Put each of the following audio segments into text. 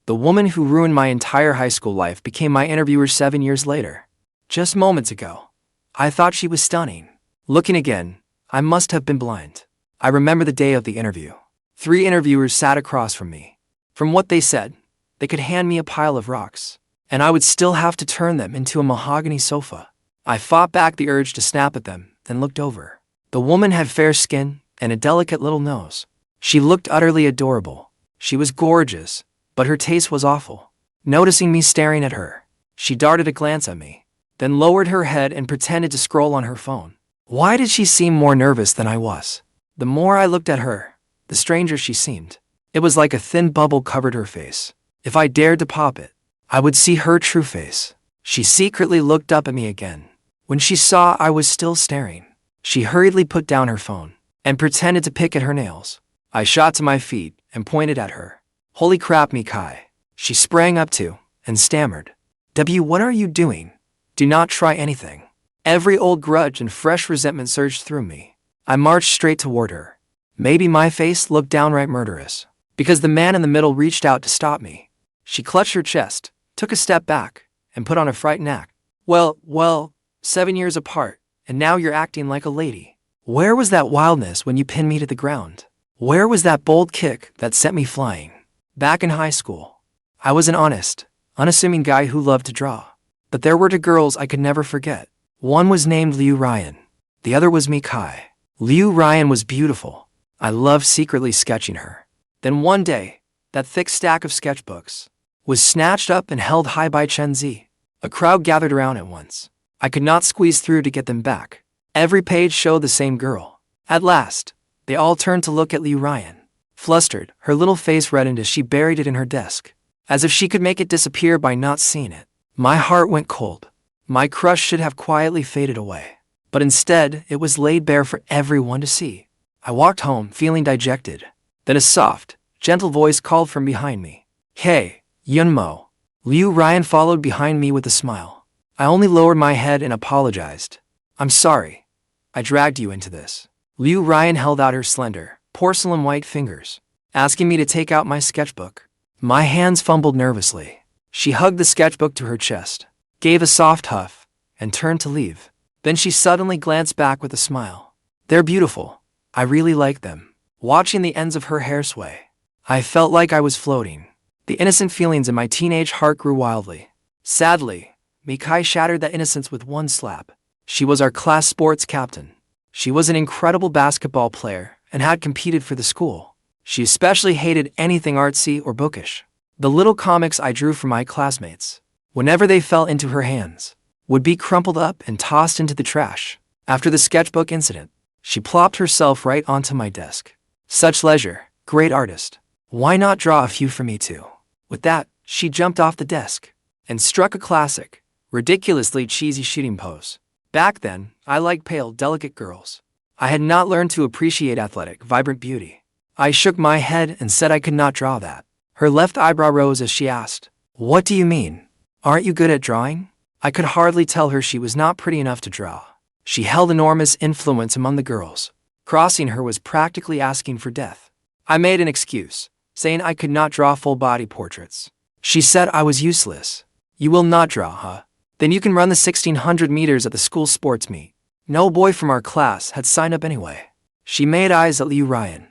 The woman who ruined my entire high school life became my interviewer 7 years later. Just moments ago, I thought she was stunning. Looking again, I must have been blind. I remember the day of the interview. 3 interviewers sat across from me. From what they said, they could hand me a pile of rocks, and I would still have to turn them into a mahogany sofa. I fought back the urge to snap at them, then looked over. The woman had fair skin and a delicate little nose. She looked utterly adorable. She was gorgeous, but her taste was awful. Noticing me staring at her, she darted a glance at me, then lowered her head and pretended to scroll on her phone. Why did she seem more nervous than I was? The more I looked at her, the stranger she seemed. It was like a thin bubble covered her face. If I dared to pop it, I would see her true face. She secretly looked up at me again. When she saw I was still staring, she hurriedly put down her phone and pretended to pick at her nails. I shot to my feet and pointed at her. Holy crap, Mikai. She sprang up to and stammered. What are you doing? Do not try anything. Every old grudge and fresh resentment surged through me. I marched straight toward her. Maybe my face looked downright murderous, because the man in the middle reached out to stop me. She clutched her chest, took a step back, and put on a frightened act. Well, 7 years apart, and now you're acting like a lady. Where was that wildness when you pinned me to the ground? Where was that bold kick that sent me flying? Back in high school, I was an honest, unassuming guy who loved to draw. But there were 2 girls I could never forget. One was named Ruyan. The other was Mikai. Ruyan was beautiful. I loved secretly sketching her. Then one day, that thick stack of sketchbooks was snatched up and held high by Chen Zi. A crowd gathered around at once. I could not squeeze through to get them back. Every page showed the same girl. At last, they all turned to look at Ruyan. Flustered, her little face reddened as she buried it in her desk, as if she could make it disappear by not seeing it. My heart went cold. My crush should have quietly faded away, but instead it was laid bare for everyone to see. I walked home feeling dejected. Then a soft, gentle voice called from behind me. Hey, Yunmo. Ruyan followed behind me with a smile. I only lowered my head and apologized. I'm sorry. I dragged you into this. Ruyan held out her slender, porcelain white fingers, asking me to take out my sketchbook. My hands fumbled nervously. She hugged the sketchbook to her chest, gave a soft huff, and turned to leave. Then she suddenly glanced back with a smile. They're beautiful. I really like them. Watching the ends of her hair sway, I felt like I was floating. The innocent feelings in my teenage heart grew wildly. Sadly, Mikai shattered that innocence with one slap. She was our class sports captain. She was an incredible basketball player and had competed for the school. She especially hated anything artsy or bookish. The little comics I drew for my classmates, whenever they fell into her hands, would be crumpled up and tossed into the trash. After the sketchbook incident, she plopped herself right onto my desk. Such leisure, great artist. Why not draw a few for me too? With that, she jumped off the desk and struck a classic, ridiculously cheesy shooting pose. Back then, I liked pale, delicate girls. I had not learned to appreciate athletic, vibrant beauty. I shook my head and said I could not draw that. Her left eyebrow rose as she asked, What do you mean? Aren't you good at drawing? I could hardly tell her she was not pretty enough to draw. She held enormous influence among the girls. Crossing her was practically asking for death. I made an excuse, saying I could not draw full-body portraits. She said I was useless. You will not draw, huh? Then you can run the 1600 meters at the school sports meet. No boy from our class had signed up anyway. She made eyes at Ruyan.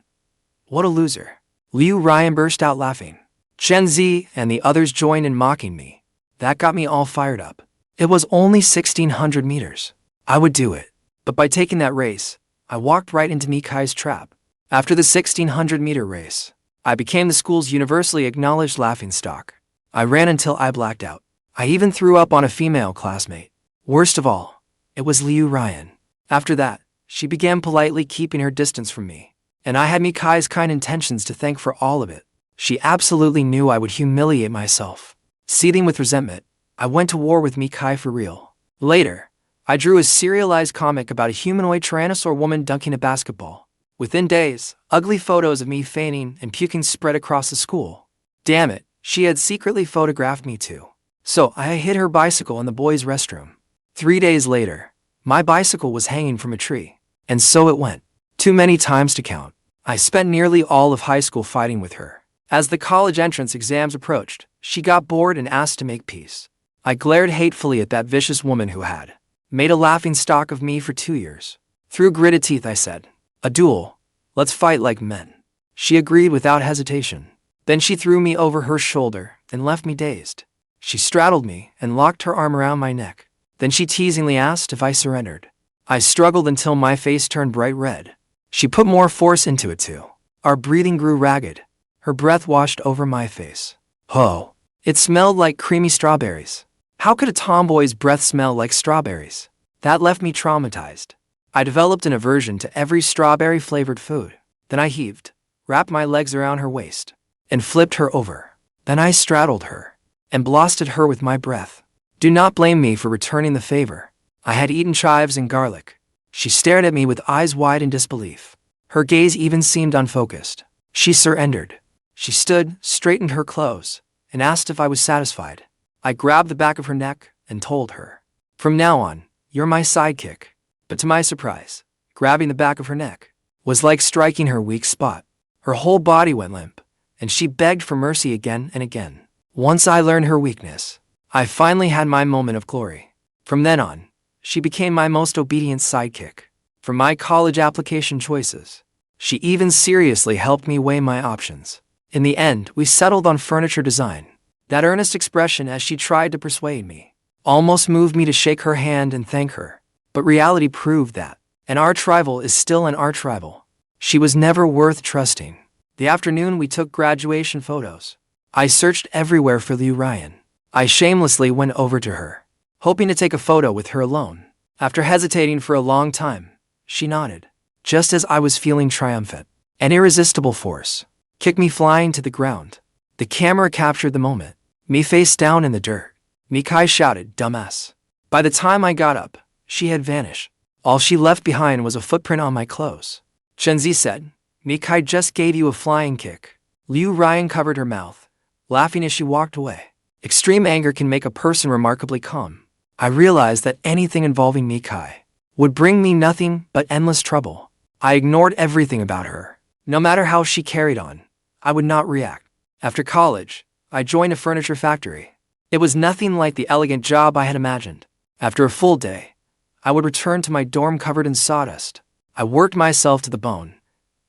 What a loser. Ruyan burst out laughing. Chen Zi and the others joined in mocking me. That got me all fired up. It was only 1600 meters. I would do it. But by taking that race, I walked right into Mikai's trap. After the 1600-meter race, I became the school's universally acknowledged laughingstock. I ran until I blacked out. I even threw up on a female classmate. Worst of all, it was Ruyan. After that, she began politely keeping her distance from me, and I had Mikai's kind intentions to thank for all of it. She absolutely knew I would humiliate myself. Seething with resentment, I went to war with Mikai for real. Later, I drew a serialized comic about a humanoid tyrannosaur woman dunking a basketball. Within days, ugly photos of me fainting and puking spread across the school. Damn it, she had secretly photographed me too. So I hid her bicycle in the boys' restroom. 3 days later, my bicycle was hanging from a tree. And so it went. Too many times to count. I spent nearly all of high school fighting with her. As the college entrance exams approached, she got bored and asked to make peace. I glared hatefully at that vicious woman who had made a laughingstock of me for 2 years. Through gritted teeth I said, "A duel. Let's fight like men." She agreed without hesitation. Then she threw me over her shoulder and left me dazed. She straddled me and locked her arm around my neck. Then she teasingly asked if I surrendered. I struggled until my face turned bright red. She put more force into it too. Our breathing grew ragged. Her breath washed over my face. Oh, it smelled like creamy strawberries. How could a tomboy's breath smell like strawberries? That left me traumatized. I developed an aversion to every strawberry-flavored food. Then I heaved, wrapped my legs around her waist, and flipped her over. Then I straddled her and blasted her with my breath. Do not blame me for returning the favor. I had eaten chives and garlic. She stared at me with eyes wide in disbelief. Her gaze even seemed unfocused. She surrendered. She stood, straightened her clothes, and asked if I was satisfied. I grabbed the back of her neck and told her, "From now on, you're my sidekick." But to my surprise, grabbing the back of her neck was like striking her weak spot. Her whole body went limp, and she begged for mercy again and again. Once I learned her weakness, I finally had my moment of glory. From then on, she became my most obedient sidekick. For my college application choices, she even seriously helped me weigh my options. In the end, we settled on furniture design. That earnest expression as she tried to persuade me almost moved me to shake her hand and thank her. But reality proved that an arch rival is still an arch rival. She was never worth trusting. The afternoon we took graduation photos, I searched everywhere for Ruyan. I shamelessly went over to her, hoping to take a photo with her alone. After hesitating for a long time, she nodded. Just as I was feeling triumphant, an irresistible force kicked me flying to the ground. The camera captured the moment, me face down in the dirt. Mikai shouted, "Dumbass." By the time I got up, she had vanished. All she left behind was a footprint on my clothes. Chenzi said, "Mikai just gave you a flying kick." Ruyan covered her mouth, laughing as she walked away. Extreme anger can make a person remarkably calm. I realized that anything involving Mikai would bring me nothing but endless trouble. I ignored everything about her. No matter how she carried on, I would not react. After college, I joined a furniture factory. It was nothing like the elegant job I had imagined. After a full day, I would return to my dorm covered in sawdust. I worked myself to the bone,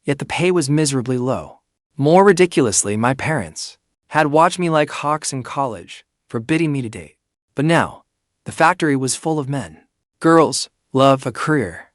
yet the pay was miserably low. More ridiculously, my parents had watched me like hawks in college, forbidding me to date. But now, the factory was full of men. Girls, love, a career.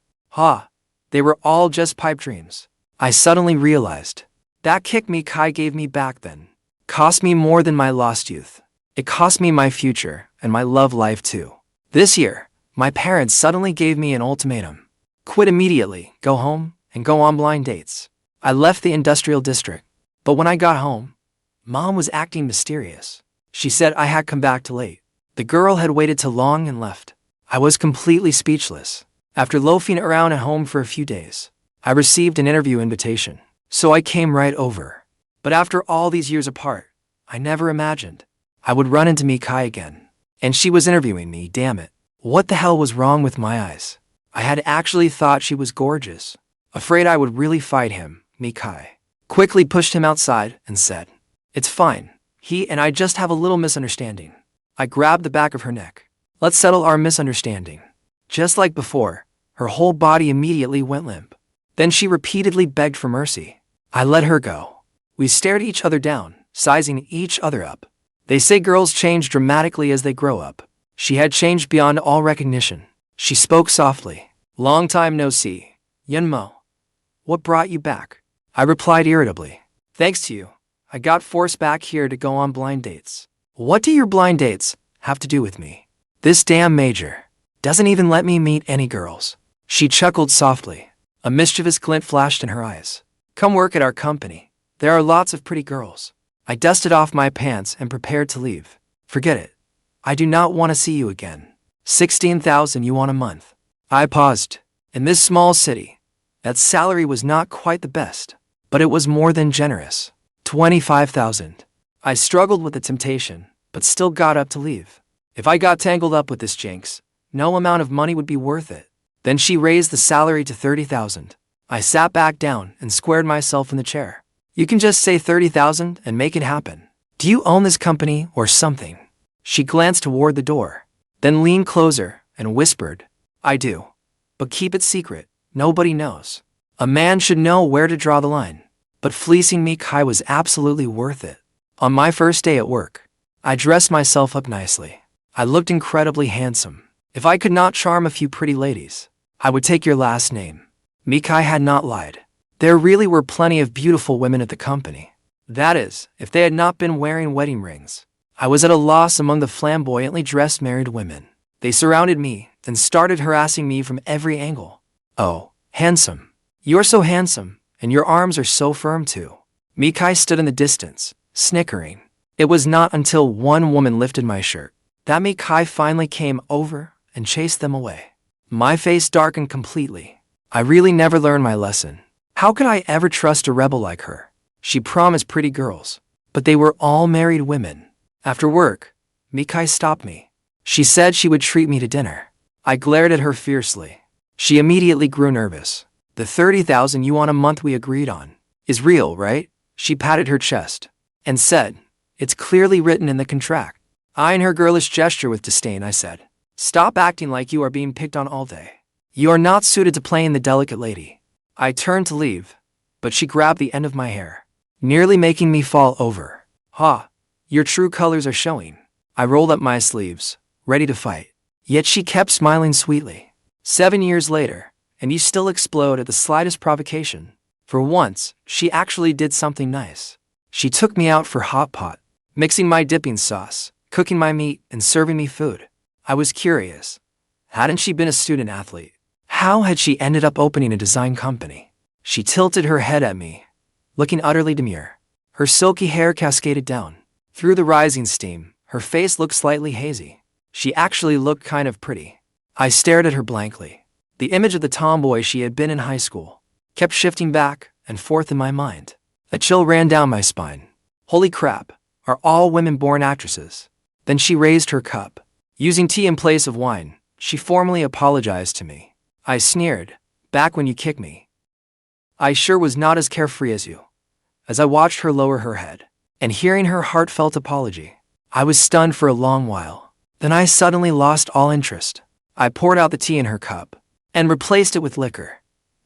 They were all just pipe dreams. I suddenly realized that kick Mikai gave me back then cost me more than my lost youth. It cost me my future and my love life too. This year, my parents suddenly gave me an ultimatum. Quit immediately, go home, and go on blind dates. I left the industrial district, but when I got home, Mom was acting mysterious. She said I had come back too late. The girl had waited too long and left. I was completely speechless. After loafing around at home for a few days, I received an interview invitation, so I came right over. But after all these years apart, I never imagined I would run into Mikai again. And she was interviewing me, damn it. What the hell was wrong with my eyes? I had actually thought she was gorgeous. Afraid I would really fight him, Mikai quickly pushed him outside and said, "It's fine. He and I just have a little misunderstanding." I grabbed the back of her neck. "Let's settle our misunderstanding." Just like before, her whole body immediately went limp. Then she repeatedly begged for mercy. I let her go. We stared each other down, sizing each other up. They say girls change dramatically as they grow up. She had changed beyond all recognition. She spoke softly. "Long time no see. Yunmo. What brought you back?" I replied irritably. "Thanks to you, I got forced back here to go on blind dates." "What do your blind dates have to do with me? This damn major doesn't even let me meet any girls." She chuckled softly. A mischievous glint flashed in her eyes. "Come work at our company. There are lots of pretty girls." I dusted off my pants and prepared to leave. "Forget it. I do not want to see you again." 16,000 yuan a month. I paused. In this small city, that salary was not quite the best, but it was more than generous. 25,000. I struggled with the temptation, but still got up to leave. If I got tangled up with this jinx, no amount of money would be worth it. Then she raised the salary to 30,000. I sat back down and squared myself in the chair. You can just say 30,000 and make it happen. Do you own this company or something? She glanced toward the door, then leaned closer and whispered, I do. But keep it secret. Nobody knows. A man should know where to draw the line. But fleecing me Kai was absolutely worth it. On my first day at work, I dressed myself up nicely. I looked incredibly handsome. If I could not charm a few pretty ladies, I would take your last name. Mikai had not lied. There really were plenty of beautiful women at the company. That is, if they had not been wearing wedding rings. I was at a loss among the flamboyantly dressed married women. They surrounded me, then started harassing me from every angle. Oh, handsome. You're so handsome, and your arms are so firm too. Mikai stood in the distance, snickering. It was not until one woman lifted my shirt that Mikai finally came over and chased them away. My face darkened completely. I really never learned my lesson. How could I ever trust a rebel like her? She promised pretty girls, but they were all married women. After work, Mikai stopped me. She said she would treat me to dinner. I glared at her fiercely. She immediately grew nervous. The 30,000 yuan a month we agreed on is real, right? She patted her chest and said, it's clearly written in the contract. Eyeing her girlish gesture with disdain, I said, stop acting like you are being picked on all day. You are not suited to playing the delicate lady. I turned to leave, but she grabbed the end of my hair, nearly making me fall over. Ha, your true colors are showing. I rolled up my sleeves, ready to fight. Yet she kept smiling sweetly. 7 years later, and you still explode at the slightest provocation. For once, she actually did something nice. She took me out for hot pot, mixing my dipping sauce, cooking my meat, and serving me food. I was curious. Hadn't she been a student athlete? How had she ended up opening a design company? She tilted her head at me, looking utterly demure. Her silky hair cascaded down. Through the rising steam, her face looked slightly hazy. She actually looked kind of pretty. I stared at her blankly. The image of the tomboy she had been in high school kept shifting back and forth in my mind. A chill ran down my spine. Holy crap, are all women born actresses? Then she raised her cup. Using tea in place of wine, she formally apologized to me. I sneered, back when you kicked me. I sure was not as carefree as you. As I watched her lower her head, and hearing her heartfelt apology, I was stunned for a long while. Then I suddenly lost all interest. I poured out the tea in her cup, and replaced it with liquor.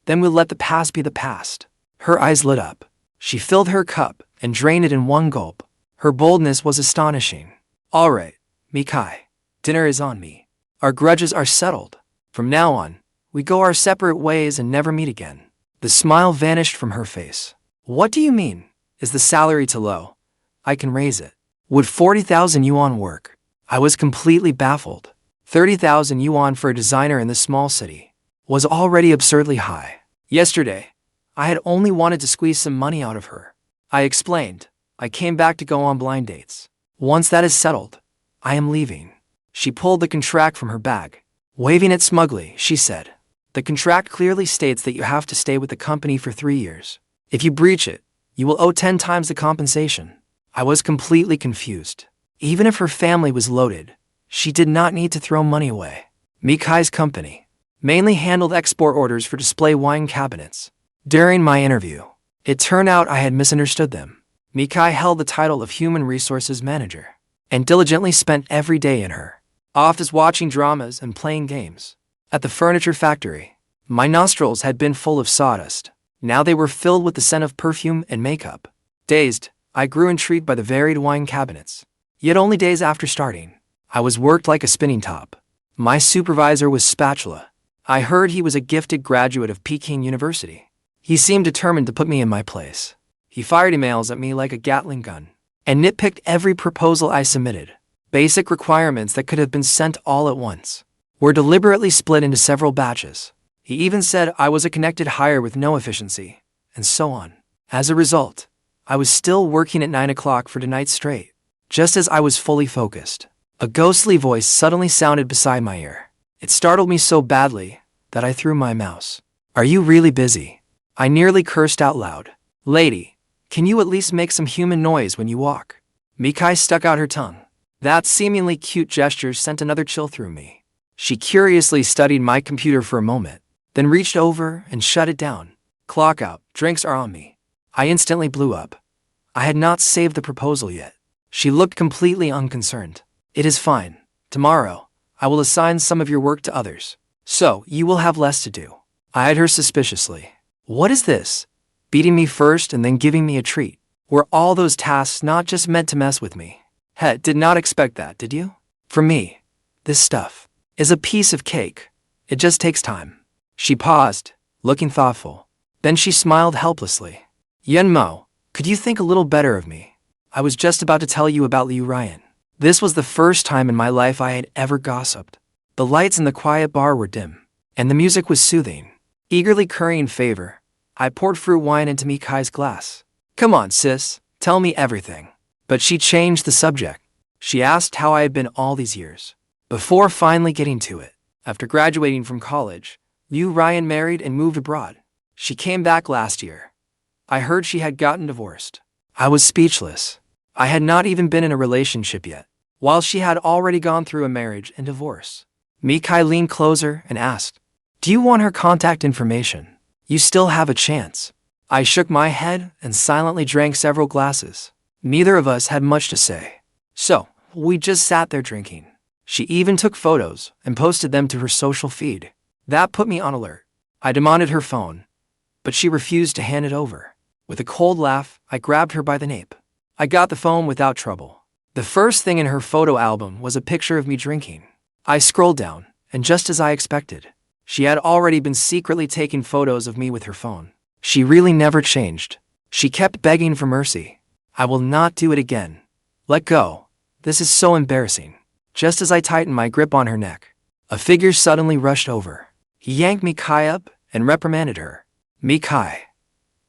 Then we'll let the past be the past. Her eyes lit up. She filled her cup and drained it in one gulp. Her boldness was astonishing. All right, Mikai, dinner is on me. Our grudges are settled. From now on, we go our separate ways and never meet again. The smile vanished from her face. What do you mean? Is the salary too low? I can raise it. Would 40,000 yuan work? I was completely baffled. 30,000 yuan for a designer in this small city was already absurdly high. Yesterday, I had only wanted to squeeze some money out of her. I explained, I came back to go on blind dates. Once that is settled, I am leaving. She pulled the contract from her bag. Waving it smugly, she said, the contract clearly states that you have to stay with the company for 3 years. If you breach it, you will owe 10 times the compensation. I was completely confused. Even if her family was loaded, she did not need to throw money away. Mikai's company mainly handled export orders for display wine cabinets. During my interview, it turned out I had misunderstood them. Mikai held the title of Human Resources Manager and diligently spent every day in her office watching dramas and playing games. At the furniture factory, my nostrils had been full of sawdust. Now they were filled with the scent of perfume and makeup. Dazed, I grew intrigued by the varied wine cabinets. Yet only days after starting, I was worked like a spinning top. My supervisor was Spatula. I heard he was a gifted graduate of Peking University. He seemed determined to put me in my place. He fired emails at me like a Gatling gun and nitpicked every proposal I submitted. Basic requirements that could have been sent all at once were deliberately split into several batches. He even said I was a connected hire with no efficiency, and so on. As a result, I was still working at 9 o'clock for 2 nights straight. Just as I was fully focused, a ghostly voice suddenly sounded beside my ear. It startled me so badly that I threw my mouse. Are you really busy? I nearly cursed out loud. Lady, can you at least make some human noise when you walk? Mikai stuck out her tongue. That seemingly cute gesture sent another chill through me. She curiously studied my computer for a moment, then reached over and shut it down. Clock out, drinks are on me. I instantly blew up. I had not saved the proposal yet. She looked completely unconcerned. It is fine. Tomorrow, I will assign some of your work to others. So, you will have less to do. I eyed her suspiciously. What is this? Beating me first and then giving me a treat. Were all those tasks not just meant to mess with me? Did not expect that, did you? For me, this stuff is a piece of cake. It just takes time. She paused, looking thoughtful. Then she smiled helplessly. Yenmo, could you think a little better of me? I was just about to tell you about Ruyan. This was the first time in my life I had ever gossiped. The lights in the quiet bar were dim, and the music was soothing. Eagerly currying favor, I poured fruit wine into Mikai's glass. Come on, sis, tell me everything. But she changed the subject. She asked how I had been all these years. Before finally getting to it, after graduating from college, Ruyan married and moved abroad. She came back last year. I heard she had gotten divorced. I was speechless. I had not even been in a relationship yet, while she had already gone through a marriage and divorce. Mikai leaned closer and asked, "Do you want her contact information? You still have a chance." I shook my head and silently drank several glasses. Neither of us had much to say. So, we just sat there drinking. She even took photos and posted them to her social feed. That put me on alert. I demanded her phone, but she refused to hand it over. With a cold laugh, I grabbed her by the nape. I got the phone without trouble. The first thing in her photo album was a picture of me drinking. I scrolled down, and just as I expected, she had already been secretly taking photos of me with her phone. She really never changed. She kept begging for mercy. I will not do it again. Let go. This is so embarrassing. Just as I tightened my grip on her neck, a figure suddenly rushed over. He yanked Mikai up and reprimanded her. Mikai,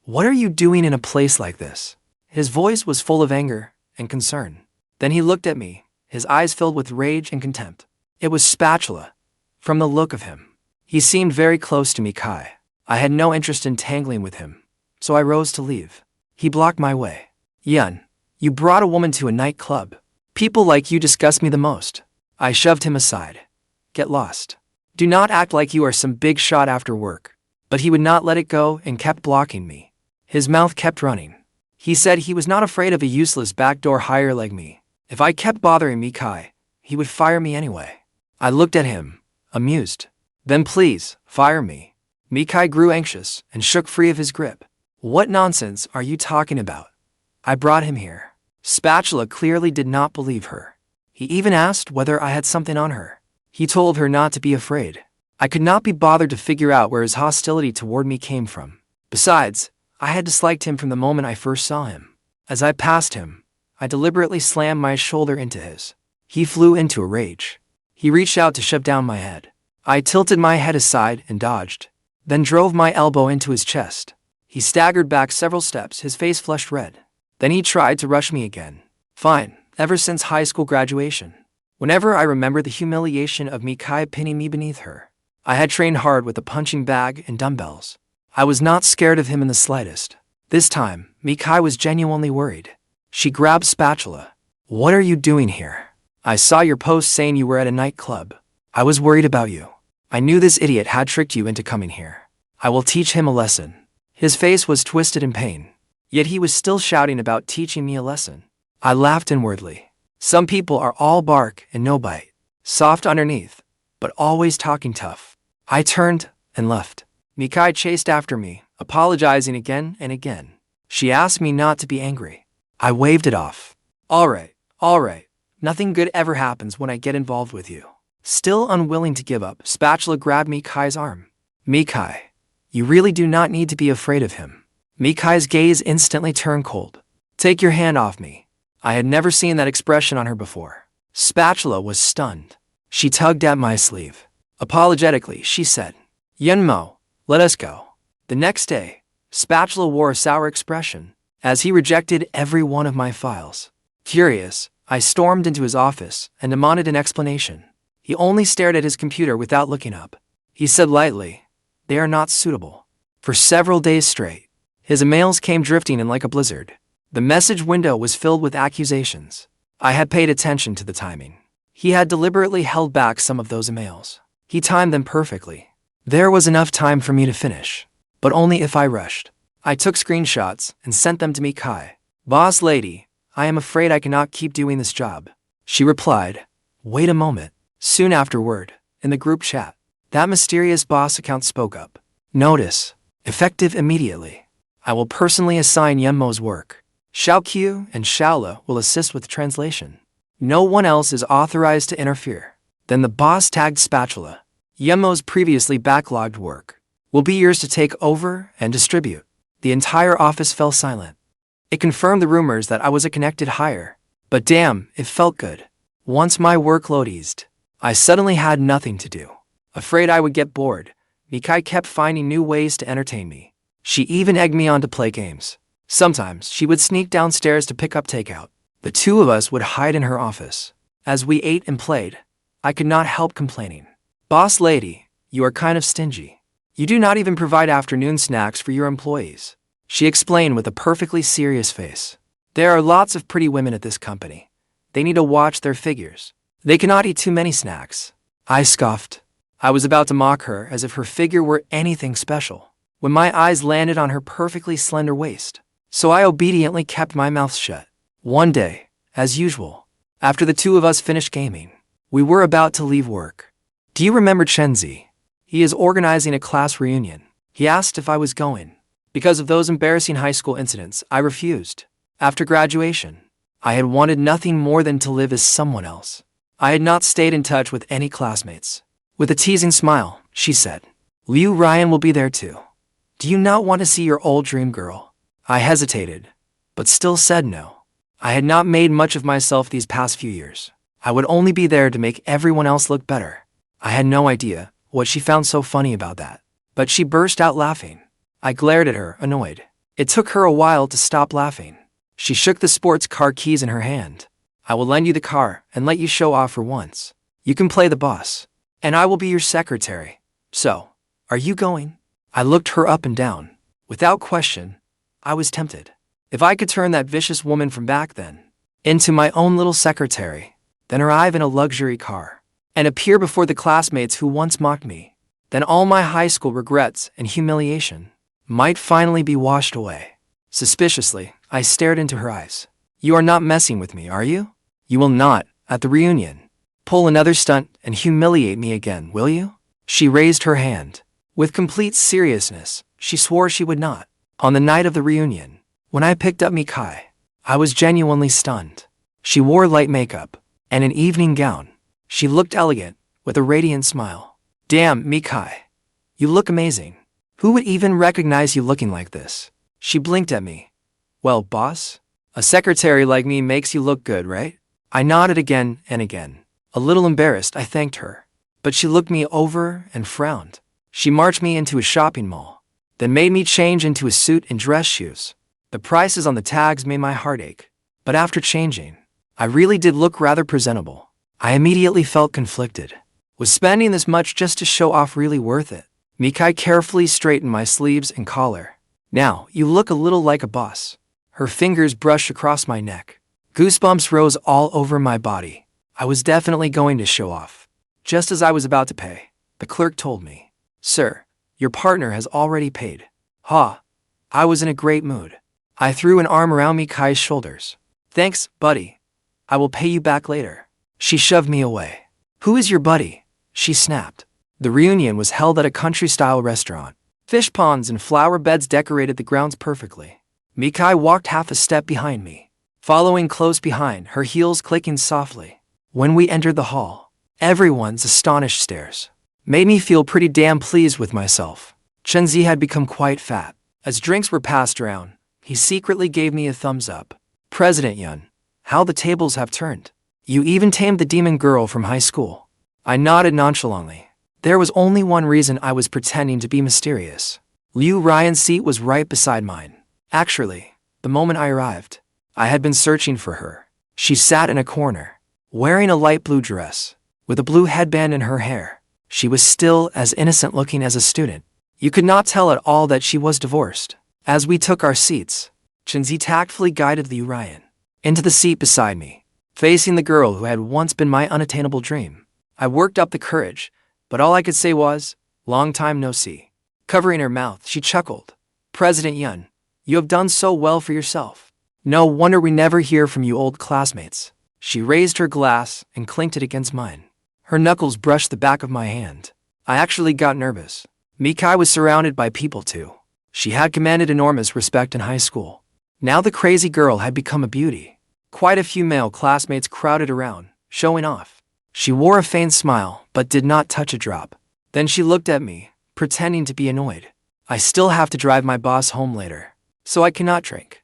what are you doing in a place like this? His voice was full of anger and concern. Then he looked at me, his eyes filled with rage and contempt. It was Spatula. From the look of him, he seemed very close to Mikai. I had no interest in tangling with him, so I rose to leave. He blocked my way. Yun, you brought a woman to a nightclub. People like you disgust me the most. I shoved him aside. Get lost. Do not act like you are some big shot after work. But he would not let it go and kept blocking me. His mouth kept running. He said he was not afraid of a useless backdoor hire like me. If I kept bothering Mikai, he would fire me anyway. I looked at him, amused. Then please, fire me. Mikai grew anxious and shook free of his grip. What nonsense are you talking about? I brought him here. Spatula clearly did not believe her. He even asked whether I had something on her. He told her not to be afraid. I could not be bothered to figure out where his hostility toward me came from. Besides, I had disliked him from the moment I first saw him. As I passed him, I deliberately slammed my shoulder into his. He flew into a rage. He reached out to shove down my head. I tilted my head aside and dodged, then drove my elbow into his chest. He staggered back several steps, his face flushed red. Then he tried to rush me again. Fine, ever since high school graduation. Whenever I remember the humiliation of Mikai pinning me beneath her, I had trained hard with a punching bag and dumbbells. I was not scared of him in the slightest. This time, Mikai was genuinely worried. She grabbed Spatula. What are you doing here? I saw your post saying you were at a nightclub. I was worried about you. I knew this idiot had tricked you into coming here. I will teach him a lesson. His face was twisted in pain. Yet he was still shouting about teaching me a lesson. I laughed inwardly. Some people are all bark and no bite. Soft underneath, but always talking tough. I turned and left. Mikai chased after me, apologizing again and again. She asked me not to be angry. I waved it off. All right. Nothing good ever happens when I get involved with you. Still unwilling to give up, Spatula grabbed Mikai's arm. Mikai, you really do not need to be afraid of him. Mikai's gaze instantly turned cold. Take your hand off me. I had never seen that expression on her before. Spatula was stunned. She tugged at my sleeve. Apologetically, she said, Yenmo, let us go. The next day, Spatula wore a sour expression, as he rejected every one of my files. Furious, I stormed into his office and demanded an explanation. He only stared at his computer without looking up. He said lightly, they are not suitable. For several days straight, his emails came drifting in like a blizzard. The message window was filled with accusations. I had paid attention to the timing. He had deliberately held back some of those emails. He timed them perfectly. There was enough time for me to finish, but only if I rushed. I took screenshots and sent them to Mikai. Boss lady, I am afraid I cannot keep doing this job. She replied, wait a moment. Soon afterward, in the group chat, that mysterious boss account spoke up. Notice, effective immediately. I will personally assign Yenmo's work. Xiaoqiu and Xiaola will assist with translation. No one else is authorized to interfere. Then the boss tagged Spatula. Yenmo's previously backlogged work will be yours to take over and distribute. The entire office fell silent. It confirmed the rumors that I was a connected hire. But damn, it felt good. Once my workload eased, I suddenly had nothing to do. Afraid I would get bored, Mikai kept finding new ways to entertain me. She even egged me on to play games. Sometimes she would sneak downstairs to pick up takeout. The two of us would hide in her office. As we ate and played, I could not help complaining. Boss lady, you are kind of stingy. You do not even provide afternoon snacks for your employees. She explained with a perfectly serious face. There are lots of pretty women at this company. They need to watch their figures. They cannot eat too many snacks. I scoffed. I was about to mock her as if her figure were anything special, when my eyes landed on her perfectly slender waist. So I obediently kept my mouth shut. One day, as usual, after the two of us finished gaming, we were about to leave work. Do you remember Chenzi? He is organizing a class reunion. He asked if I was going. Because of those embarrassing high school incidents, I refused. After graduation, I had wanted nothing more than to live as someone else. I had not stayed in touch with any classmates. With a teasing smile, she said, Ruyan will be there too. Do you not want to see your old dream girl? I hesitated, but still said no. I had not made much of myself these past few years. I would only be there to make everyone else look better. I had no idea what she found so funny about that. But she burst out laughing. I glared at her, annoyed. It took her a while to stop laughing. She shook the sports car keys in her hand. I will lend you the car and let you show off for once. You can play the boss, and I will be your secretary. So, are you going? I looked her up and down. Without question, I was tempted. If I could turn that vicious woman from back then into my own little secretary, then arrive in a luxury car, and appear before the classmates who once mocked me, then all my high school regrets and humiliation might finally be washed away. Suspiciously, I stared into her eyes. You are not messing with me, are you? You will not, at the reunion, pull another stunt and humiliate me again, will you? She raised her hand. With complete seriousness, she swore she would not. On the night of the reunion, when I picked up Mikai, I was genuinely stunned. She wore light makeup and an evening gown. She looked elegant, with a radiant smile. Damn, Mikai. You look amazing. Who would even recognize you looking like this? She blinked at me. Well, boss? A secretary like me makes you look good, right? I nodded again and again. A little embarrassed, I thanked her. But she looked me over and frowned. She marched me into a shopping mall, then made me change into a suit and dress shoes. The prices on the tags made my heart ache. But after changing, I really did look rather presentable. I immediately felt conflicted. Was spending this much just to show off really worth it? Mikai carefully straightened my sleeves and collar. Now, you look a little like a boss. Her fingers brushed across my neck. Goosebumps rose all over my body. I was definitely going to show off. Just as I was about to pay, the clerk told me, Sir, your partner has already paid. Ha! I was in a great mood. I threw an arm around Mikai's shoulders. Thanks, buddy. I will pay you back later. She shoved me away. Who is your buddy? She snapped. The reunion was held at a country-style restaurant. Fish ponds and flower beds decorated the grounds perfectly. Mikai walked half a step behind me, following close behind, her heels clicking softly. When we entered the hall, everyone's astonished stares made me feel pretty damn pleased with myself. Chenzi had become quite fat. As drinks were passed around, he secretly gave me a thumbs up. President Yun, how the tables have turned. You even tamed the demon girl from high school. I nodded nonchalantly. There was only one reason I was pretending to be mysterious. Ryan's seat was right beside mine. Actually, the moment I arrived, I had been searching for her. She sat in a corner, wearing a light blue dress, with a blue headband in her hair. She was still as innocent looking as a student. You could not tell at all that she was divorced. As we took our seats, Chenzi tactfully guided the Ruyan into the seat beside me, facing the girl who had once been my unattainable dream. I worked up the courage, but all I could say was, long time no see. Covering her mouth, she chuckled. President Yun, You have done so well for yourself. No wonder we never hear from you old classmates." She raised her glass and clinked it against mine. Her knuckles brushed the back of my hand. I actually got nervous. Mikai was surrounded by people too. She had commanded enormous respect in high school. Now the crazy girl had become a beauty. Quite a few male classmates crowded around, showing off. She wore a faint smile, but did not touch a drop. Then she looked at me, pretending to be annoyed. "I still have to drive my boss home later, so I cannot drink.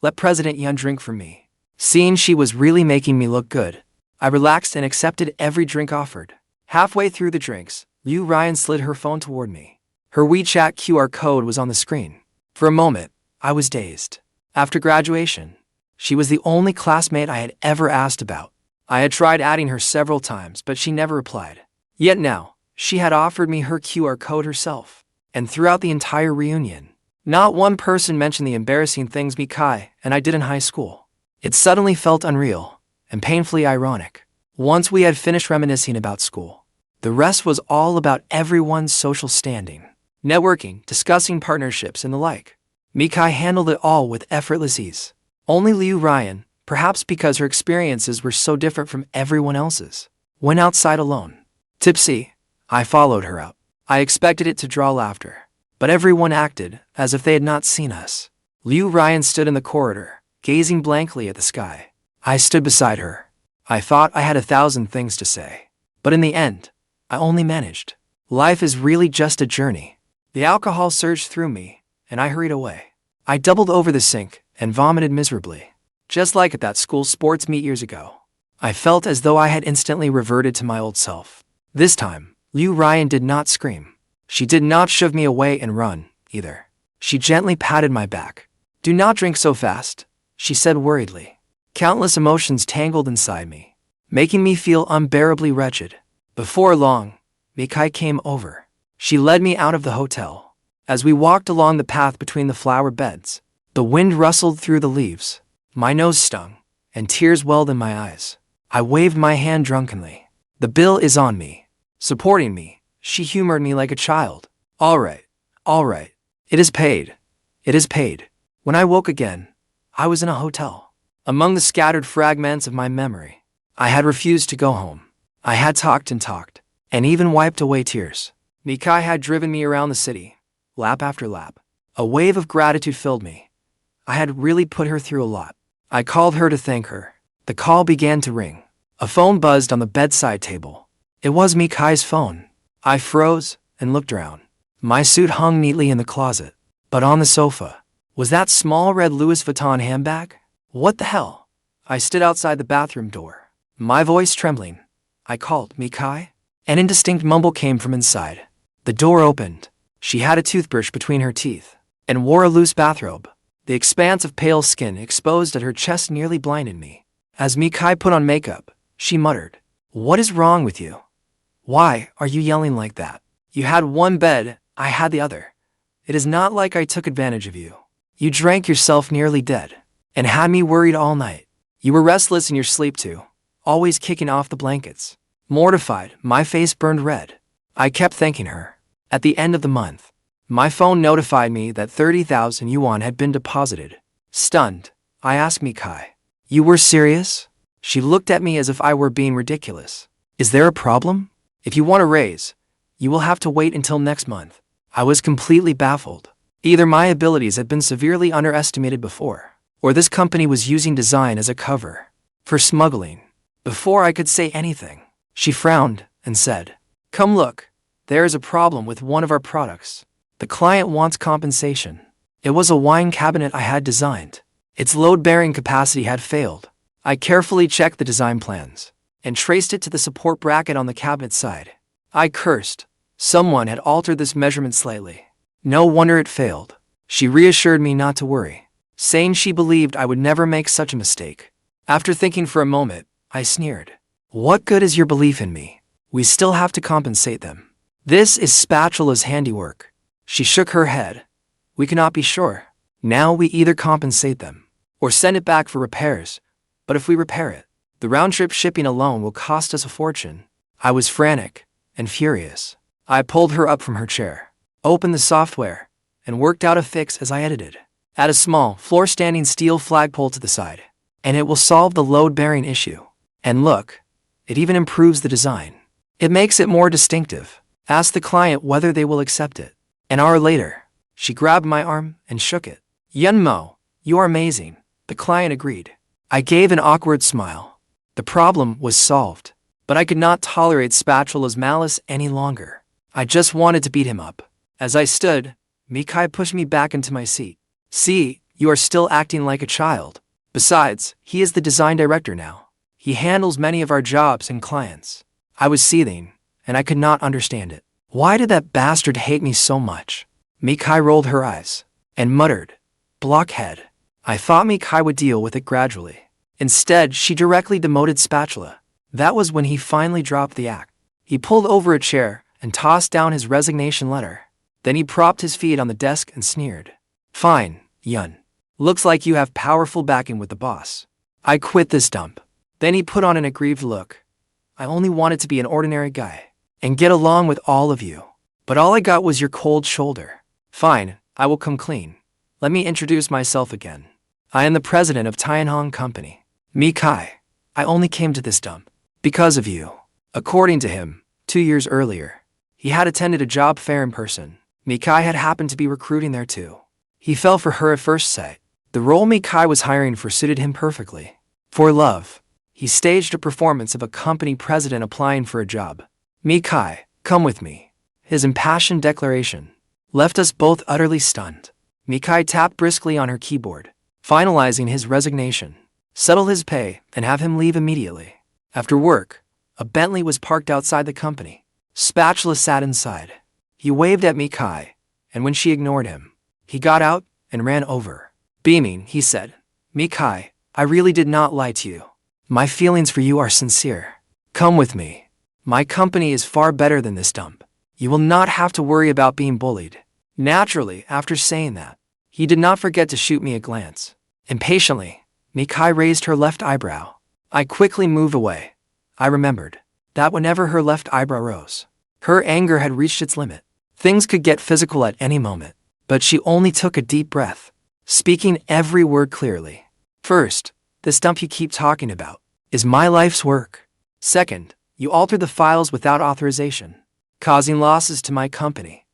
Let President Yun drink for me." Seeing she was really making me look good, I relaxed and accepted every drink offered. Halfway through the drinks, Ruyan slid her phone toward me. Her WeChat QR code was on the screen. For a moment, I was dazed. After graduation, she was the only classmate I had ever asked about. I had tried adding her several times, but she never replied. Yet now, she had offered me her QR code herself. And throughout the entire reunion, not one person mentioned the embarrassing things Mikai and I did in high school. It suddenly felt unreal and painfully ironic. Once we had finished reminiscing about school, the rest was all about everyone's social standing, networking, discussing partnerships, and the like. Mikai handled it all with effortless ease. Only Ruyan, perhaps because her experiences were so different from everyone else's, went outside alone. Tipsy, I followed her out. I expected it to draw laughter, but everyone acted as if they had not seen us. Ruyan stood in the corridor, gazing blankly at the sky. I stood beside her. I thought I had 1,000 things to say, but in the end, I only managed. Life is really just a journey. The alcohol surged through me, and I hurried away. I doubled over the sink and vomited miserably. Just like at that school sports meet years ago, I felt as though I had instantly reverted to my old self. This time, Ruyan did not scream. She did not shove me away and run, either. She gently patted my back. "Do not drink so fast," she said worriedly. Countless emotions tangled inside me, making me feel unbearably wretched. Before long, Mikai came over. She led me out of the hotel. As we walked along the path between the flower beds, the wind rustled through the leaves. My nose stung, and tears welled in my eyes. I waved my hand drunkenly. "The bill is on me." Supporting me, she humored me like a child. All right. It is paid. It is paid." When I woke again, I was in a hotel. Among the scattered fragments of my memory, I had refused to go home. I had talked, and even wiped away tears. Mikai had driven me around the city, lap after lap. A wave of gratitude filled me. I had really put her through a lot. I called her to thank her. The call began to ring. A phone buzzed on the bedside table. It was Mikai's phone. I froze and looked around. My suit hung neatly in the closet, but on the sofa was that small red Louis Vuitton handbag. What the hell? I stood outside the bathroom door, my voice trembling. I called, "Mikai?" An indistinct mumble came from inside. The door opened. She had a toothbrush between her teeth and wore a loose bathrobe. The expanse of pale skin exposed at her chest nearly blinded me. As Mikai put on makeup, she muttered, "What is wrong with you? Why are you yelling like that? You had one bed, I had the other. It is not like I took advantage of you. You drank yourself nearly dead and had me worried all night. You were restless in your sleep too, always kicking off the blankets." Mortified, my face burned red. I kept thanking her. At the end of the month, my phone notified me that 30,000 yuan had been deposited. Stunned, I asked Mikai, "You were serious?" She looked at me as if I were being ridiculous. "Is there a problem? If you want a raise, you will have to wait until next month." I was completely baffled. Either my abilities had been severely underestimated before, or this company was using design as a cover for smuggling. Before I could say anything, she frowned and said, "Come look, there is a problem with one of our products. The client wants compensation." It was a wine cabinet I had designed. Its load-bearing capacity had failed. I carefully checked the design plans and traced it to the support bracket on the cabinet side. I cursed. Someone had altered this measurement slightly. No wonder it failed. She reassured me not to worry, saying she believed I would never make such a mistake. After thinking for a moment, I sneered. "What good is your belief in me? We still have to compensate them. This is Spatula's handiwork." She shook her head. "We cannot be sure. Now we either compensate them or send it back for repairs. But if we repair it, the round-trip shipping alone will cost us a fortune." I was frantic and furious. I pulled her up from her chair, opened the software, and worked out a fix as I edited. Add a small, floor-standing steel flagpole to the side, and it will solve the load-bearing issue. And look, it even improves the design. It makes it more distinctive. Ask the client whether they will accept it. An hour later, she grabbed my arm and shook it. Yunmo, you are amazing, the client agreed. I gave an awkward smile. The problem was solved, but I could not tolerate Spatula's malice any longer. I just wanted to beat him up. As I stood, Mikai pushed me back into my seat. See, you are still acting like a child. Besides, he is the design director now. He handles many of our jobs and clients. I was seething, and I could not understand it. Why did that bastard hate me so much? Mikai rolled her eyes and muttered, "Blockhead." I thought Mikai would deal with it gradually. Instead, she directly demoted Spatula. That was when he finally dropped the act. He pulled over a chair and tossed down his resignation letter. Then he propped his feet on the desk and sneered. "Fine, Yun. Looks like you have powerful backing with the boss. I quit this dump." Then he put on an aggrieved look. "I only wanted to be an ordinary guy and get along with all of you. But all I got was your cold shoulder. Fine, I will come clean. Let me introduce myself again. I am the president of Tianhong Company. Mikai, I only came to this dump because of you." According to him, 2 years earlier, he had attended a job fair in person. Mikai had happened to be recruiting there too. He fell for her at first sight. The role Mikai was hiring for suited him perfectly. For love, he staged a performance of a company president applying for a job. "Mikai, come with me." His impassioned declaration left us both utterly stunned. Mikai tapped briskly on her keyboard, finalizing his resignation, settle his pay, and have him leave immediately. After work, a Bentley was parked outside the company. Spatula sat inside. He waved at Mikai, and when she ignored him, he got out and ran over. Beaming, he said, "Mikai, I really did not lie to you. My feelings for you are sincere. Come with me. My company is far better than this dump. You will not have to worry about being bullied." Naturally, after saying that, he did not forget to shoot me a glance. Impatiently, Mikai raised her left eyebrow. I quickly moved away. I remembered that whenever her left eyebrow rose, her anger had reached its limit. Things could get physical at any moment, but she only took a deep breath, speaking every word clearly. "First, this dump you keep talking about is my life's work. Second, you altered the files without authorization, causing losses to my company.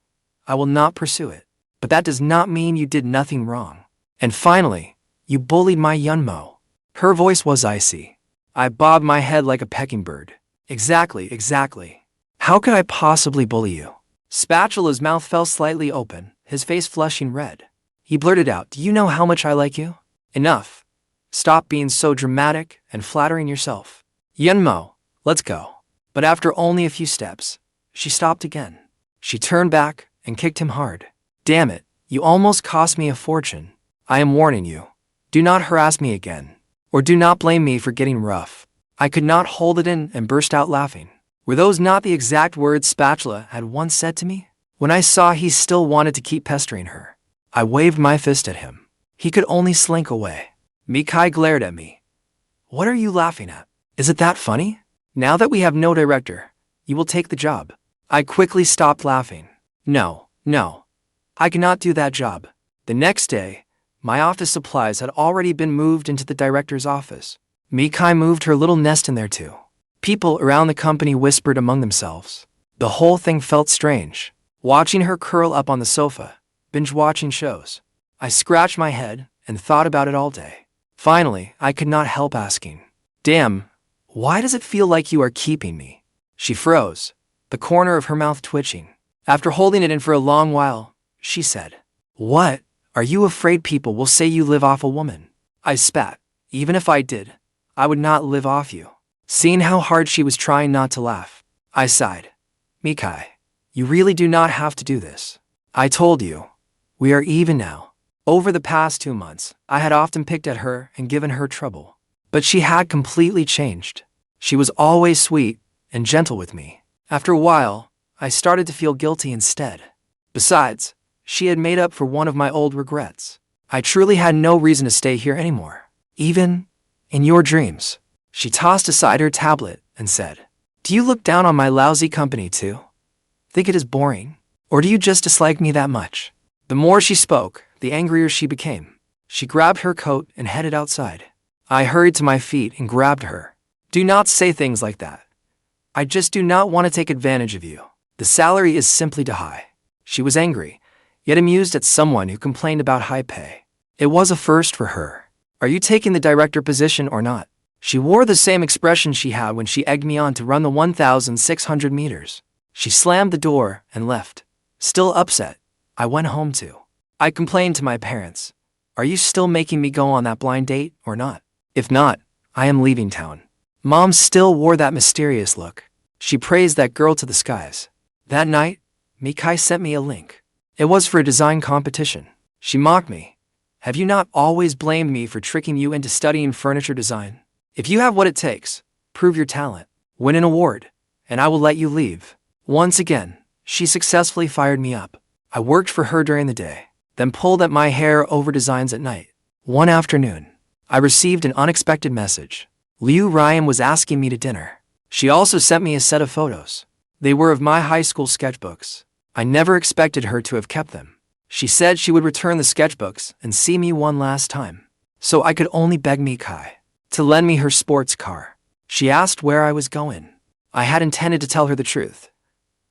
I will not pursue it, but that does not mean you did nothing wrong. And finally, you bullied my Yunmo." Her voice was icy. I bobbed my head like a pecking bird. Exactly. How could I possibly bully you?" Spatula's mouth fell slightly open, his face flushing red. He blurted out, "Do you know how much I like you?" "Enough. Stop being so dramatic and flattering yourself. Yunmo, let's go." But after only a few steps, she stopped again. She turned back and kicked him hard. "Damn it, you almost cost me a fortune. I am warning you. Do not harass me again, or do not blame me for getting rough." I could not hold it in and burst out laughing. Were those not the exact words Spatula had once said to me? When I saw he still wanted to keep pestering her, I waved my fist at him. He could only slink away. Mikai glared at me. "What are you laughing at? Is it that funny? Now that we have no director, you will take the job." I quickly stopped laughing. No. I cannot do that job." The next day, my office supplies had already been moved into the director's office. Mikai moved her little nest in there too. People around the company whispered among themselves. The whole thing felt strange. Watching her curl up on the sofa, binge-watching shows. I scratched my head and thought about it all day. Finally, I could not help asking, "Damn, why does it feel like you are keeping me?" She froze, the corner of her mouth twitching. After holding it in for a long while, she said, "What? Are you afraid people will say you live off a woman?" I spat. "Even if I did, I would not live off you." Seeing how hard she was trying not to laugh, I sighed. "Mikai, you really do not have to do this. I told you, we are even now." Over the past 2 months, I had often picked at her and given her trouble. But she had completely changed. She was always sweet and gentle with me. After a while, I started to feel guilty instead. Besides, she had made up for one of my old regrets. I truly had no reason to stay here anymore, even in your dreams. She tossed aside her tablet and said, "Do you look down on my lousy company too? Think it is boring? Or do you just dislike me that much?" The more she spoke, the angrier she became. She grabbed her coat and headed outside. I hurried to my feet and grabbed her. Do not say things like that. I just do not want to take advantage of you. The salary is simply too high. She was angry, yet amused at someone who complained about high pay. It was a first for her. Are you taking the director position or not? She wore the same expression she had when she egged me on to run the 1,600 meters. She slammed the door and left. Still upset, I went home too. I complained to my parents. Are you still making me go on that blind date or not? If not, I am leaving town. Mom still wore that mysterious look. She praised that girl to the skies. That night, Mikai sent me a link. It was for a design competition. She mocked me. Have you not always blamed me for tricking you into studying furniture design? If you have what it takes, prove your talent, win an award, and I will let you leave. Once again, she successfully fired me up. I worked for her during the day, then pulled at my hair over designs at night. One afternoon, I received an unexpected message. Ruyan was asking me to dinner. She also sent me a set of photos. They were of my high school sketchbooks. I never expected her to have kept them. She said she would return the sketchbooks and see me one last time. So I could only beg Mikai to lend me her sports car. She asked where I was going. I had intended to tell her the truth,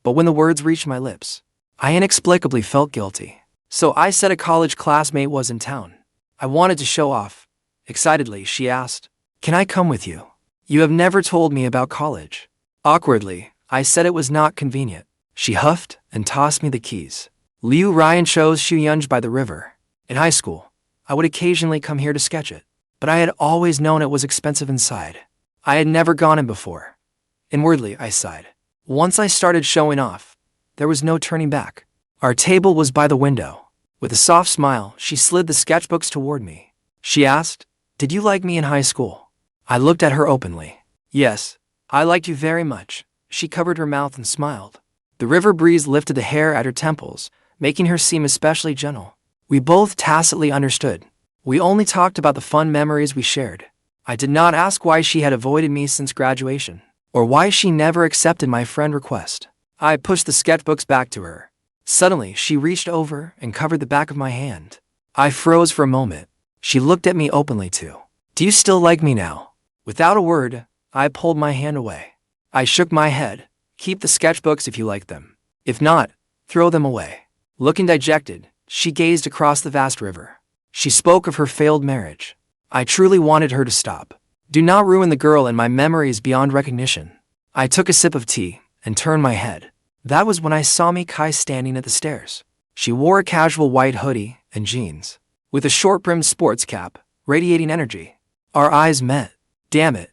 but when the words reached my lips, I inexplicably felt guilty. So I said a college classmate was in town. I wanted to show off. Excitedly, she asked, "Can I come with you? You have never told me about college." Awkwardly, I said it was not convenient. She huffed and tossed me the keys. Ruyan chose Shuyunj by the river. In high school, I would occasionally come here to sketch it, but I had always known it was expensive inside. I had never gone in before. Inwardly, I sighed. Once I started showing off, there was no turning back. Our table was by the window. With a soft smile, she slid the sketchbooks toward me. She asked, "Did you like me in high school?" I looked at her openly. "Yes, I liked you very much." She covered her mouth and smiled. The river breeze lifted the hair at her temples, making her seem especially gentle. We both tacitly understood. We only talked about the fun memories we shared. I did not ask why she had avoided me since graduation, or why she never accepted my friend request. I pushed the sketchbooks back to her. Suddenly, she reached over and covered the back of my hand. I froze for a moment. She looked at me openly too. "Do you still like me now?" Without a word, I pulled my hand away. I shook my head. "Keep the sketchbooks if you like them. If not, throw them away." Looking dejected, she gazed across the vast river. She spoke of her failed marriage. I truly wanted her to stop. Do not ruin the girl in my memories beyond recognition. I took a sip of tea and turned my head. That was when I saw Mikai standing at the stairs. She wore a casual white hoodie and jeans, with a short-brimmed sports cap, radiating energy. Our eyes met. Damn it.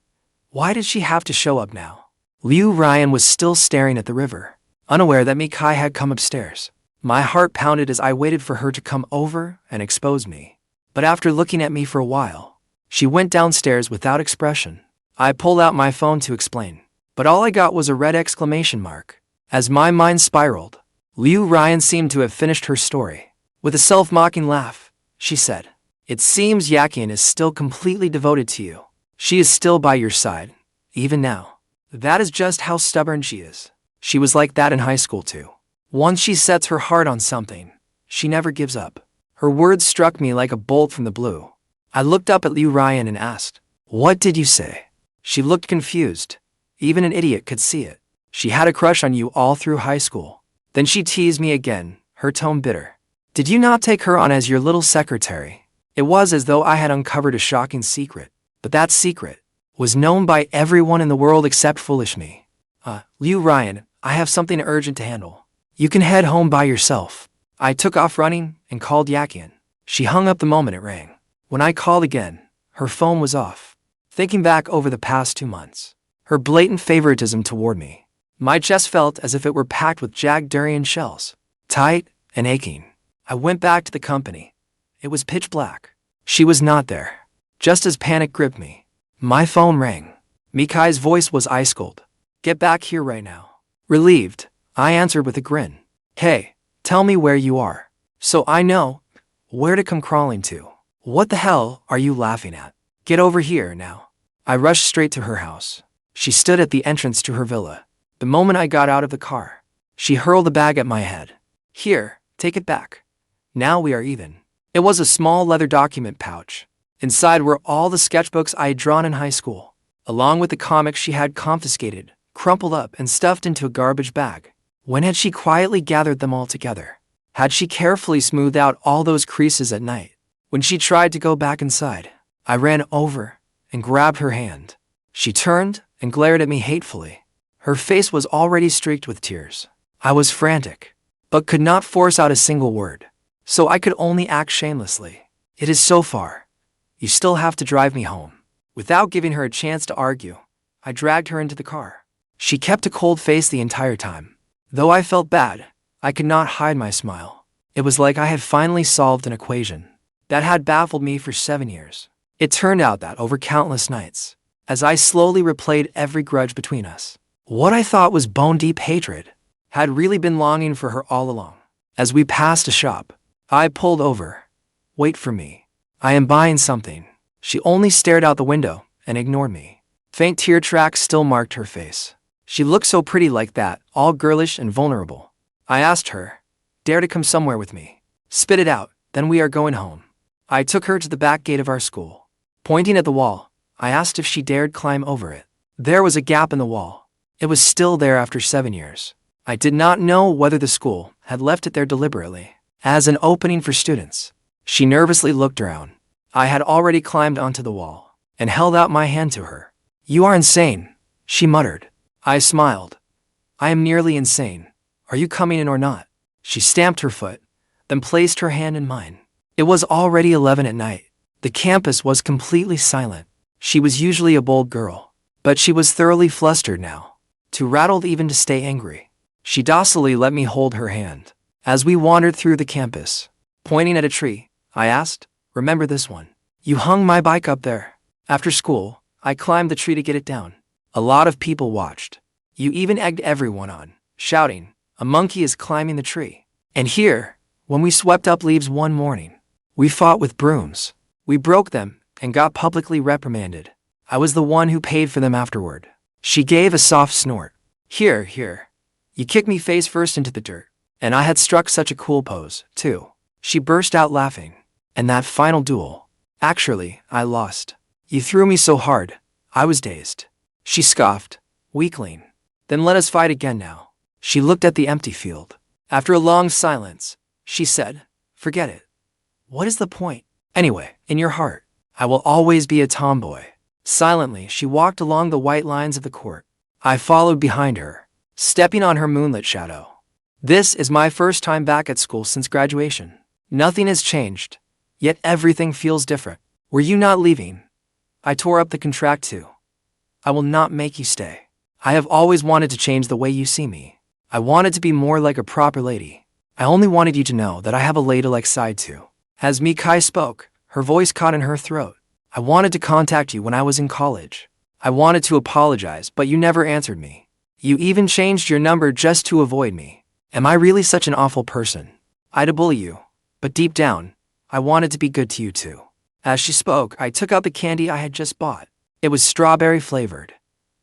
Why did she have to show up now? Ruyan was still staring at the river, unaware that Mikai had come upstairs. My heart pounded as I waited for her to come over and expose me. But after looking at me for a while, she went downstairs without expression. I pulled out my phone to explain, but all I got was a red exclamation mark. As my mind spiraled, Ruyan seemed to have finished her story. With a self-mocking laugh, she said, "It seems Yakian is still completely devoted to you. She is still by your side, even now. That is just how stubborn she is. She was like that in high school too. Once she sets her heart on something, she never gives up." Her words struck me like a bolt from the blue. I looked up at Ruyan and asked, "What did you say?" She looked confused. Even an idiot could see it. "She had a crush on you all through high school." Then she teased me again, her tone bitter. "Did you not take her on as your little secretary?" It was as though I had uncovered a shocking secret, but that secret was known by everyone in the world except foolish me. Ruyan, I have something urgent to handle. You can head home by yourself." I took off running and called Yakian. She hung up the moment it rang. When I called again, her phone was off. Thinking back over the past 2 months, her blatant favoritism toward me, my chest felt as if it were packed with jagged durian shells, tight and aching. I went back to the company. It was pitch black. She was not there. Just as panic gripped me, my phone rang. Mikai's voice was ice cold. "Get back here right now." Relieved, I answered with a grin. "Hey, tell me where you are, so I know where to come crawling to." "What the hell are you laughing at? Get over here now." I rushed straight to her house. She stood at the entrance to her villa. The moment I got out of the car, she hurled the bag at my head. "Here, take it back. Now we are even." It was a small leather document pouch. Inside were all the sketchbooks I had drawn in high school, along with the comics she had confiscated, crumpled up and stuffed into a garbage bag. When had she quietly gathered them all together? Had she carefully smoothed out all those creases at night? When she tried to go back inside, I ran over and grabbed her hand. She turned and glared at me hatefully. Her face was already streaked with tears. I was frantic, but could not force out a single word, so I could only act shamelessly. It is so far. You still have to drive me home. Without giving her a chance to argue, I dragged her into the car. She kept a cold face the entire time. Though I felt bad, I could not hide my smile. It was like I had finally solved an equation that had baffled me for 7 years. It turned out that over countless nights, as I slowly replayed every grudge between us, what I thought was bone-deep hatred had really been longing for her all along. As we passed a shop, I pulled over. Wait for me. I am buying something. She only stared out the window and ignored me. Faint tear tracks still marked her face. She looked so pretty like that, all girlish and vulnerable. I asked her, "Dare to come somewhere with me? Spit it out, then we are going home." I took her to the back gate of our school. Pointing at the wall, I asked if she dared climb over it. There was a gap in the wall. It was still there after 7 years. I did not know whether the school had left it there deliberately, as an opening for students. She nervously looked around. I had already climbed onto the wall and held out my hand to her. "You are insane," she muttered. I smiled. "I am nearly insane. Are you coming in or not?" She stamped her foot, then placed her hand in mine. It was already 11 at night. The campus was completely silent. She was usually a bold girl, but she was thoroughly flustered now, too rattled even to stay angry. She docilely let me hold her hand. As we wandered through the campus, pointing at a tree, I asked, "Remember this one? You hung my bike up there." After school, I climbed the tree to get it down. A lot of people watched. You even egged everyone on, shouting, "A monkey is climbing the tree." And here, when we swept up leaves one morning, we fought with brooms. We broke them and got publicly reprimanded. I was the one who paid for them afterward. She gave a soft snort. Here. You kicked me face first into the dirt. And I had struck such a cool pose, too." She burst out laughing. "And that final duel. Actually, I lost. You threw me so hard, I was dazed." She scoffed. "Weakling. Then let us fight again now." She looked at the empty field. After a long silence, she said, "Forget it. What is the point? Anyway, in your heart, I will always be a tomboy." Silently, she walked along the white lines of the court. I followed behind her, stepping on her moonlit shadow. This is my first time back at school since graduation. Nothing has changed, yet everything feels different. "Were you not leaving?" I tore up the contract too. "I will not make you stay. I have always wanted to change the way you see me. I wanted to be more like a proper lady. I only wanted you to know that I have a ladylike side too." As Mikai spoke, her voice caught in her throat. "I wanted to contact you when I was in college. I wanted to apologize, but you never answered me. You even changed your number just to avoid me. Am I really such an awful person? I'd bully you, but deep down, I wanted to be good to you too." As she spoke, I took out the candy I had just bought. It was strawberry flavored.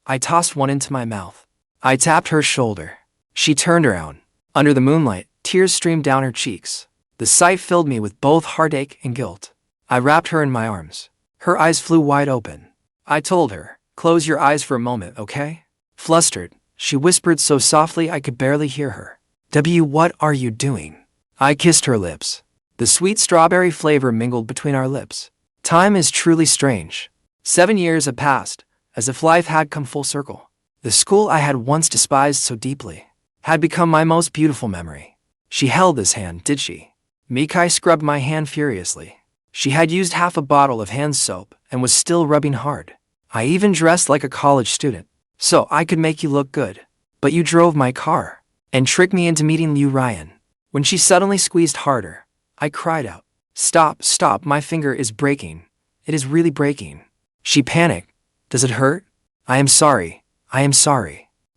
I tossed one into my mouth. I tapped her shoulder. She turned around. Under the moonlight, tears streamed down her cheeks. The sight filled me with both heartache and guilt. I wrapped her in my arms. Her eyes flew wide open. I told her, "Close your eyes for a moment, okay?" Flustered, she whispered so softly I could barely hear her. What are you doing?" I kissed her lips. The sweet strawberry flavor mingled between our lips. Time is truly strange. 7 years have passed, as if life had come full circle. The school I had once despised so deeply had become my most beautiful memory. She held this hand, did she? Mikai scrubbed my hand furiously. She had used half a bottle of hand soap and was still rubbing hard. "I even dressed like a college student, so I could make you look good. But you drove my car and tricked me into meeting you, Ruyan." When she suddenly squeezed harder, I cried out, Stop, my finger is breaking. It is really breaking." She panicked. "Does it hurt?" I am sorry.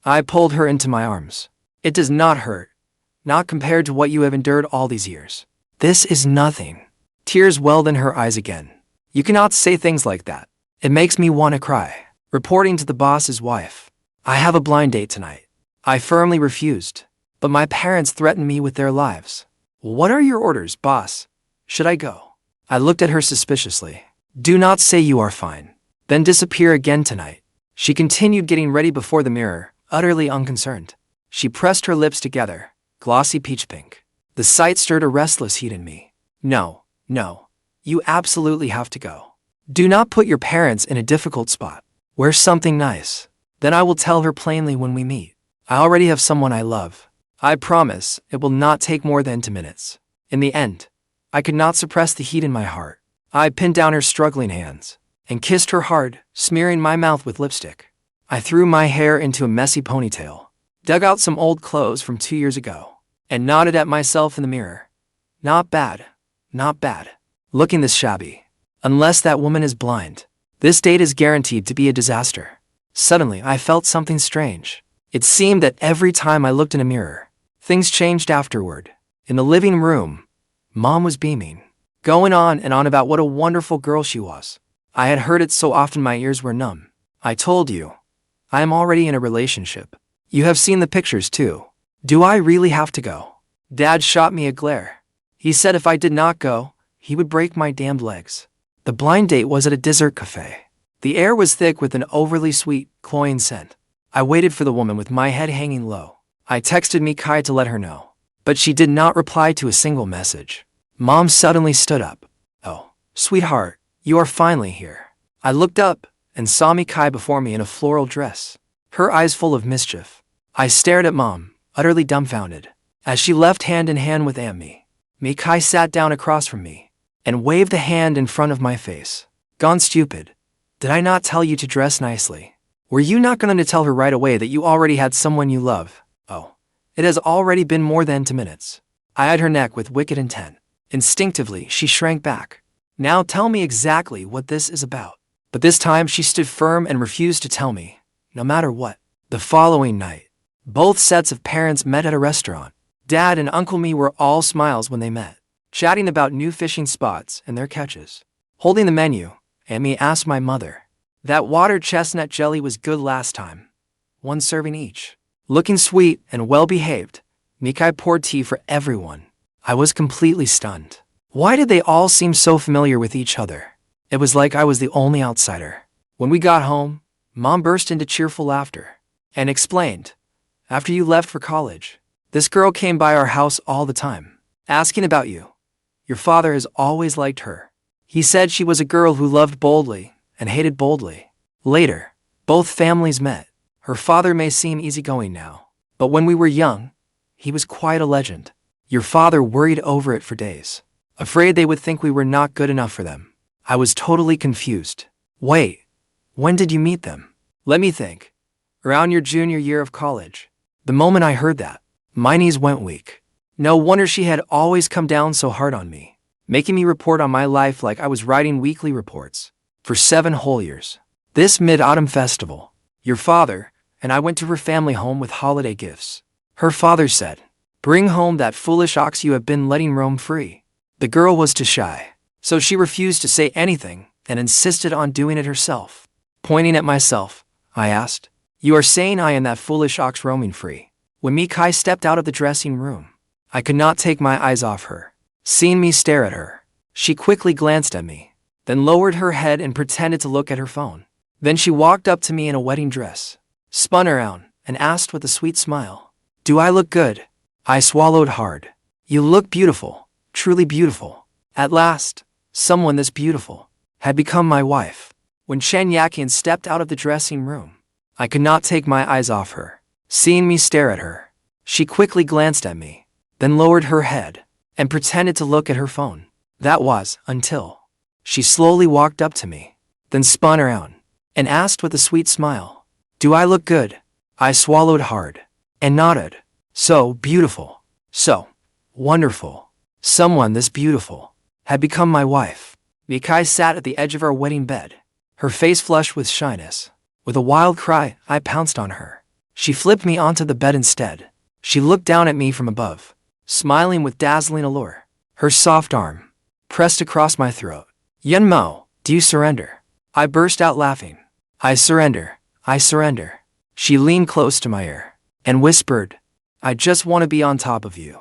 I pulled her into my arms. "It does not hurt. Not compared to what you have endured all these years. This is nothing." Tears welled in her eyes again. "You cannot say things like that. It makes me want to cry." Reporting to the boss's wife, "I have a blind date tonight." I firmly refused, but my parents threatened me with their lives. "What are your orders, boss? Should I go?" I looked at her suspiciously. Do not say you are fine. Then disappear again tonight. She continued getting ready before the mirror, utterly unconcerned. She pressed her lips together, glossy peach pink. The sight stirred a restless heat in me. No, no. You absolutely have to go. Do not put your parents in a difficult spot. Wear something nice. Then I will tell her plainly when we meet. I already have someone I love. I promise it will not take more than 2 minutes. In the end, I could not suppress the heat in my heart. I pinned down her struggling hands and kissed her hard, smearing my mouth with lipstick. I threw my hair into a messy ponytail, dug out some old clothes from 2 years ago, and nodded at myself in the mirror. Not bad, not bad. Looking this shabby. Unless that woman is blind, this date is guaranteed to be a disaster. Suddenly, I felt something strange. It seemed that every time I looked in a mirror, things changed afterward. In the living room, Mom was beaming, going on and on about what a wonderful girl she was. I had heard it so often my ears were numb. I told you, I am already in a relationship. You have seen the pictures too. Do I really have to go? Dad shot me a glare. He said if I did not go, he would break my damned legs. The blind date was at a dessert cafe. The air was thick with an overly sweet, cloying scent. I waited for the woman with my head hanging low. I texted Mikai to let her know, but she did not reply to a single message. Mom suddenly stood up. Oh, sweetheart, you are finally here. I looked up and saw Mikai before me in a floral dress, her eyes full of mischief. I stared at Mom, utterly dumbfounded. As she left hand in hand with Ammi, Mikai sat down across from me and waved the hand in front of my face. Gone stupid. Did I not tell you to dress nicely? Were you not going to tell her right away that you already had someone you love? Oh, it has already been more than 2 minutes. I eyed her neck with wicked intent. Instinctively, she shrank back. Now tell me exactly what this is about. But this time she stood firm and refused to tell me, no matter what. The following night, both sets of parents met at a restaurant. Dad and Uncle Me were all smiles when they met, chatting about new fishing spots and their catches. Holding the menu, Ammi asked my mother. That water chestnut jelly was good last time. 1 serving each. Looking sweet and well-behaved, Mikai poured tea for everyone. I was completely stunned. Why did they all seem so familiar with each other? It was like I was the only outsider. When we got home, Mom burst into cheerful laughter and explained, after you left for college, this girl came by our house all the time, asking about you. Your father has always liked her. He said she was a girl who loved boldly and hated boldly. Later, both families met. Her father may seem easygoing now, but when we were young, he was quite a legend. Your father worried over it for days, afraid they would think we were not good enough for them. I was totally confused. Wait, when did you meet them? Let me think. Around your junior year of college. The moment I heard that, my knees went weak. No wonder she had always come down so hard on me, making me report on my life like I was writing weekly reports. For 7 whole years. This mid-autumn festival, your father and I went to her family home with holiday gifts. Her father said, "Bring home that foolish ox you have been letting roam free." The girl was too shy, so she refused to say anything and insisted on doing it herself. Pointing at myself, I asked, "You are saying I am that foolish ox roaming free?" When Mikai stepped out of the dressing room, I could not take my eyes off her. Seeing me stare at her, she quickly glanced at me, then lowered her head and pretended to look at her phone. Then she walked up to me in a wedding dress, spun around, and asked with a sweet smile, "Do I look good?" I swallowed hard. "You look beautiful, truly beautiful." At last, someone this beautiful had become my wife. When Chen Yaqian stepped out of the dressing room, I could not take my eyes off her. Seeing me stare at her, she quickly glanced at me, then lowered her head and pretended to look at her phone. That was until she slowly walked up to me, then spun around and asked with a sweet smile, "Do I look good?" I swallowed hard and nodded. So beautiful, so wonderful. Someone this beautiful had become my wife. Mikai sat at the edge of our wedding bed, her face flushed with shyness. With a wild cry, I pounced on her. She flipped me onto the bed instead. She looked down at me from above, smiling with dazzling allure. Her soft arm pressed across my throat. "Yun Mo, do you surrender?" I burst out laughing. I surrender, I surrender." She leaned close to my ear and whispered, "I just want to be on top of you."